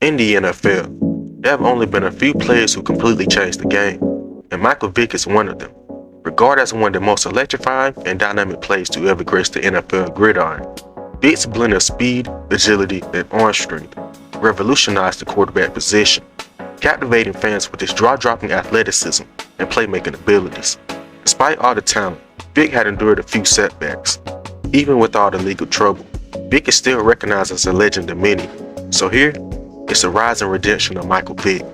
In the NFL, there have only been a few players who completely changed the game, and Michael Vick is one of them. Regarded as one of the most electrifying and dynamic players to ever grace the NFL gridiron, Vick's blend of speed, agility, and arm strength revolutionized the quarterback position, captivating fans with his jaw-dropping athleticism and playmaking abilities. Despite all the talent, Vick had endured a few setbacks. Even with all the legal trouble, Vick is still recognized as a legend to many. So here, it's the rise and redemption of Michael Vick.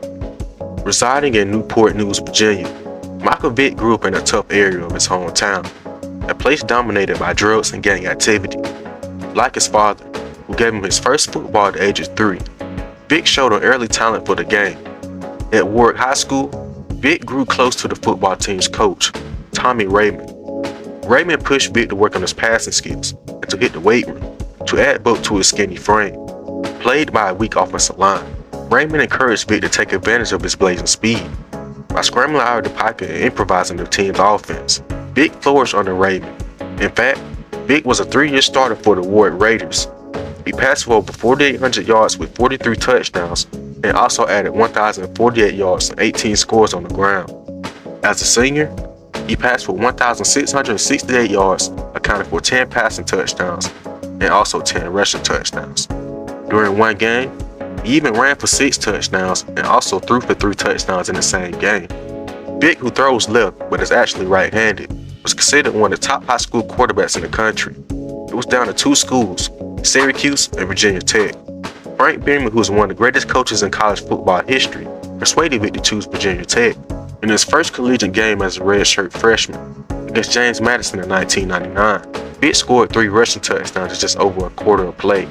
Residing in Newport News, Virginia, Michael Vick grew up in a tough area of his hometown, a place dominated by drugs and gang activity. Like his father, who gave him his first football at the age of 3, Vick showed an early talent for the game. At Warwick High School, Vick grew close to the football team's coach, Tommy Raymond. Raymond pushed Vick to work on his passing skills and to hit the weight room, to add bulk to his skinny frame. Played by a weak offensive line, Raymond encouraged Vick to take advantage of his blazing speed. By scrambling out of the pocket and improvising the team's offense, Vick flourished under Raymond. In fact, Vick was a 3-year starter for the Warwick Raiders. He passed for over 4,800 yards with 43 touchdowns and also added 1,048 yards and 18 scores on the ground. As a senior, he passed for 1,668 yards, accounting for 10 passing touchdowns and also 10 rushing touchdowns. During one game, he even ran for 6 touchdowns and also threw for 3 touchdowns in the same game. Vick, who throws left but is actually right-handed, was considered one of the top high school quarterbacks in the country. It was down to 2 schools, Syracuse and Virginia Tech. Frank Beamer, who was one of the greatest coaches in college football history, persuaded Vick to choose Virginia Tech. In his first collegiate game as a redshirt freshman, against James Madison in 1999, Vick scored 3 rushing touchdowns in just over a quarter of play.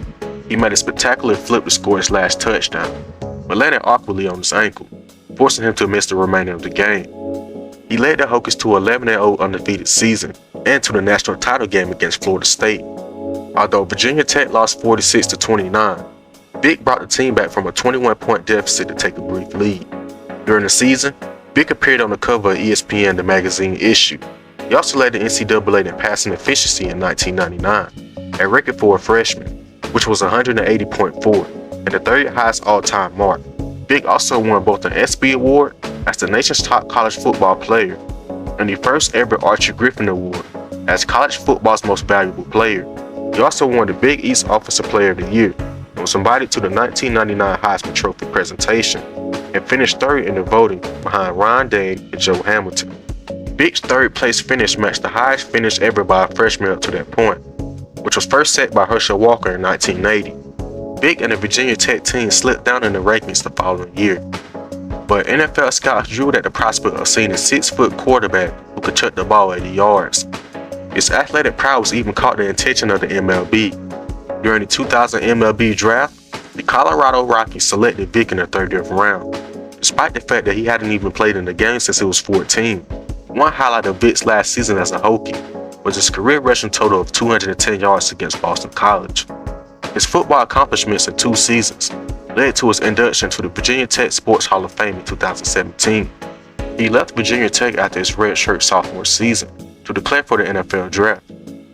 He made a spectacular flip to score his last touchdown, but landed awkwardly on his ankle, forcing him to miss the remainder of the game. He led the Hokies to an 11-0 undefeated season and to the national title game against Florida State. Although Virginia Tech lost 46-29, Vick brought the team back from a 21-point deficit to take a brief lead. During the season, Vick appeared on the cover of ESPN, the magazine issue. He also led the NCAA in passing efficiency in 1999, a record for a freshman, which was 180.4 and the 30th highest all-time mark. Vick also won both an ESPY award as the nation's top college football player and the first ever Archie Griffin Award as college football's most valuable player. He also won the Big East Offensive Player of the Year and was invited to the 1999 Heisman Trophy presentation and finished third in the voting behind Ron Dayne and Joe Hamilton. Vick's third-place finish matched the highest finish ever by a freshman up to that point, which was first set by Herschel Walker in 1980. Vick and the Virginia Tech team slipped down in the rankings the following year, but NFL scouts drew at the prospect of seeing a 6-foot quarterback who could chuck the ball 80 yards. His athletic prowess even caught the attention of the MLB. During the 2000 MLB draft, the Colorado Rockies selected Vick in the 30th round, despite the fact that he hadn't even played in the game since he was 14. One highlight of Vick's last season as a Hokie was his career rushing total of 210 yards against Boston College. His football accomplishments in 2 seasons led to his induction to the Virginia Tech Sports Hall of Fame in 2017. He left Virginia Tech after his redshirt sophomore season to declare for the NFL draft,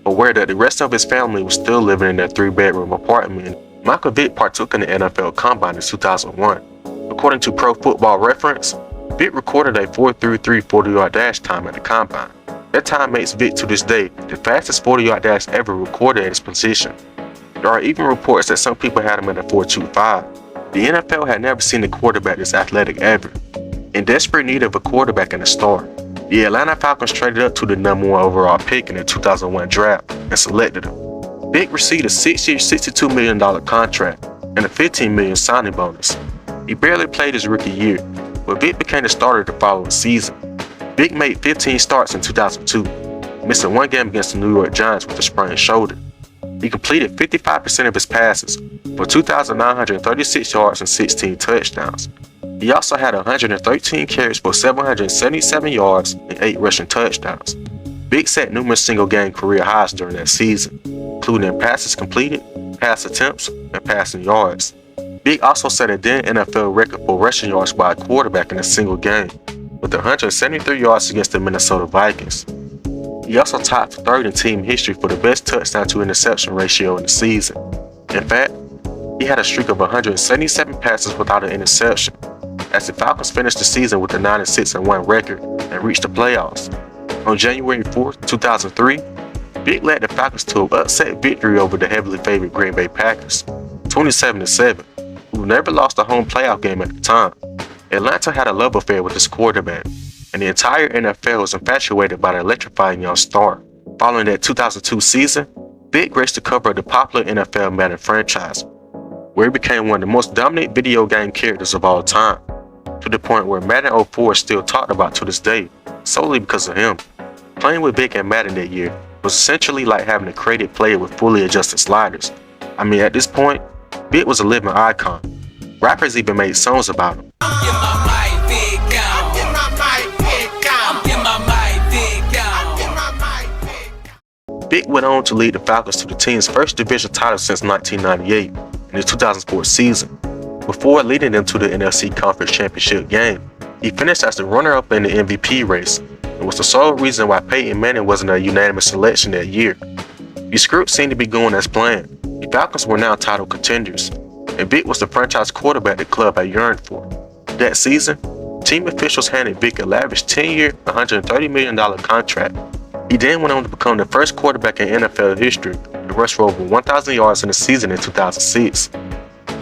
aware that the rest of his family was still living in their 3-bedroom apartment. Michael Vick partook in the NFL Combine in 2001. According to Pro Football Reference, Vick recorded a 4.33 40-yard dash time at the Combine. That time makes Vick to this day the fastest 40-yard dash ever recorded at his position. There are even reports that some people had him at a 4.25. The NFL had never seen a quarterback this athletic ever. In desperate need of a quarterback and a star, the Atlanta Falcons traded up to the number 1 overall pick in the 2001 draft and selected him. Vick received a 6-year, $62 million contract and a $15 million signing bonus. He barely played his rookie year, but Vick became the starter the following season. Vick made 15 starts in 2002, missing 1 game against the New York Giants with a sprained shoulder. He completed 55% of his passes for 2,936 yards and 16 touchdowns. He also had 113 carries for 777 yards and 8 rushing touchdowns. Vick set numerous single-game career highs during that season, including passes completed, pass attempts, and passing yards. Vick also set a then NFL record for rushing yards by a quarterback in a single game, with 173 yards against the Minnesota Vikings. He also topped 3rd in team history for the best touchdown to interception ratio in the season. In fact, He had a streak of 177 passes without an interception, as the Falcons finished the season with a 9-6-1 record and reached the playoffs. On January 4, 2003, Vick led the Falcons to an upset victory over the heavily favored Green Bay Packers, 27-7, who never lost a home playoff game at the time. Atlanta had a love affair with this quarterback, and the entire NFL was infatuated by the electrifying young star. Following that 2002 season, Vick graced the cover of the popular NFL Madden franchise, where he became one of the most dominant video game characters of all time, to the point where Madden 04 is still talked about to this day, solely because of him. Playing with Vick and Madden that year was essentially like having a creative player with fully adjusted sliders. I mean, at this point, Vick was a living icon. Rappers even made songs about him. Vick went on to lead the Falcons to the team's first division title since 1998 in the 2004 season, before leading them to the NFC Conference Championship game. He finished as the runner-up in the MVP race, and was the sole reason why Peyton Manning wasn't a unanimous selection that year. The script seemed to be going as planned. The Falcons were now title contenders, and Vick was the franchise quarterback the club had yearned for. That season, team officials handed Vick a lavish 10-year, $130 million contract. He then went on to become the first quarterback in NFL history to rush for over 1,000 yards in a season in 2006,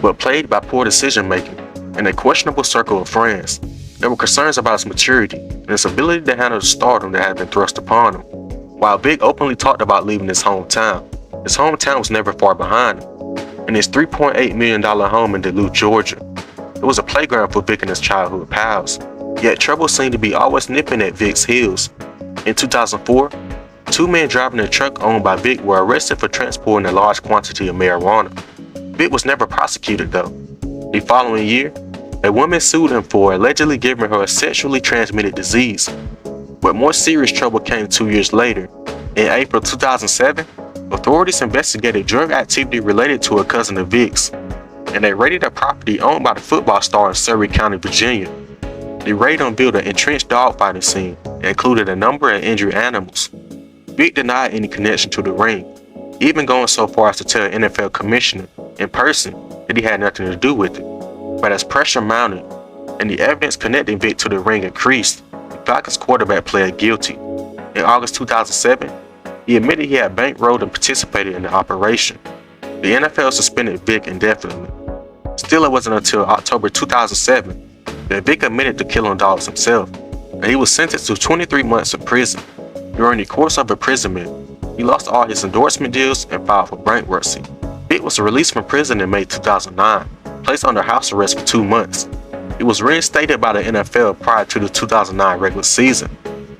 but plagued by poor decision-making and a questionable circle of friends. There were concerns about his maturity and his ability to handle the stardom that had been thrust upon him. While Vick openly talked about leaving his hometown was never far behind him. In his $3.8 million home in Duluth, Georgia, it was a playground for Vick and his childhood pals. Yet trouble seemed to be always nipping at Vick's heels. In 2004, two men driving a truck owned by Vick were arrested for transporting a large quantity of marijuana. Vick was never prosecuted though. The following year, a woman sued him for allegedly giving her a sexually transmitted disease. But more serious trouble came 2 years later. In April 2007, authorities investigated drug activity related to a cousin of Vick's, and they raided a property owned by the football star in Surrey County, Virginia. The raid unveiled an entrenched dogfighting scene and included a number of injured animals. Vick denied any connection to the ring, even going so far as to tell an NFL commissioner in person that he had nothing to do with it. But as pressure mounted and the evidence connecting Vick to the ring increased, the Falcons quarterback pled guilty. In August 2007, he admitted he had bankrolled and participated in the operation. The NFL suspended Vick indefinitely. Still, it wasn't until October 2007 that Vick admitted to killing dogs himself, and he was sentenced to 23 months in prison. During the course of imprisonment, he lost all his endorsement deals and filed for bankruptcy. Vick was released from prison in May 2009, placed under house arrest for 2 months. He was reinstated by the NFL prior to the 2009 regular season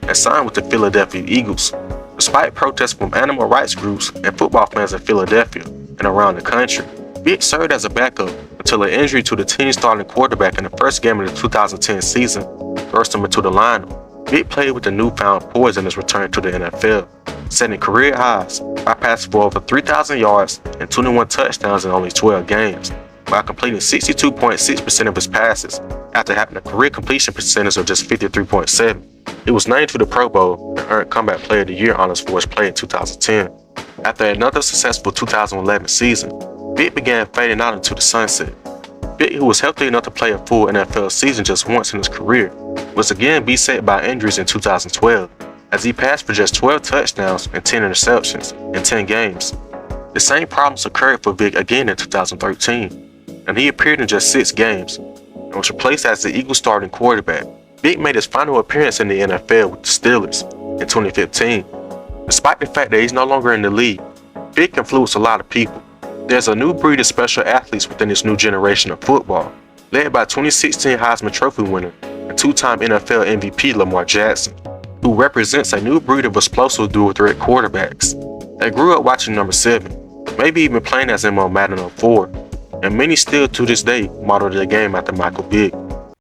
and signed with the Philadelphia Eagles, despite protests from animal rights groups and football fans in Philadelphia and around the country. Vick served as a backup until an injury to the team's starting quarterback in the first game of the 2010 season thrust him into the lineup. Vick played with the newfound poise in his return to the NFL, setting career highs by passing for over 3,000 yards and 21 touchdowns in only 12 games, while completing 62.6% of his passes after having a career completion percentage of just 53.7%. He was named to the Pro Bowl and earned Comeback Player of the Year honors for his play in 2010. After another successful 2011 season, Vick began fading out into the sunset. Vick, who was healthy enough to play a full NFL season just once in his career, was again beset by injuries in 2012, as he passed for just 12 touchdowns and 10 interceptions in 10 games. The same problems occurred for Vick again in 2013, and he appeared in just 6 games and was replaced as the Eagles starting quarterback. Vick made his final appearance in the NFL with the Steelers in 2015. Despite the fact that he's no longer in the league, Vick influenced a lot of people. There's a new breed of special athletes within this new generation of football, led by 2016 Heisman Trophy winner and 2-time NFL MVP Lamar Jackson, who represents a new breed of explosive dual-threat quarterbacks. They grew up watching number 7, maybe even playing as him on Madden 04, and many still to this day model their game after Michael Vick.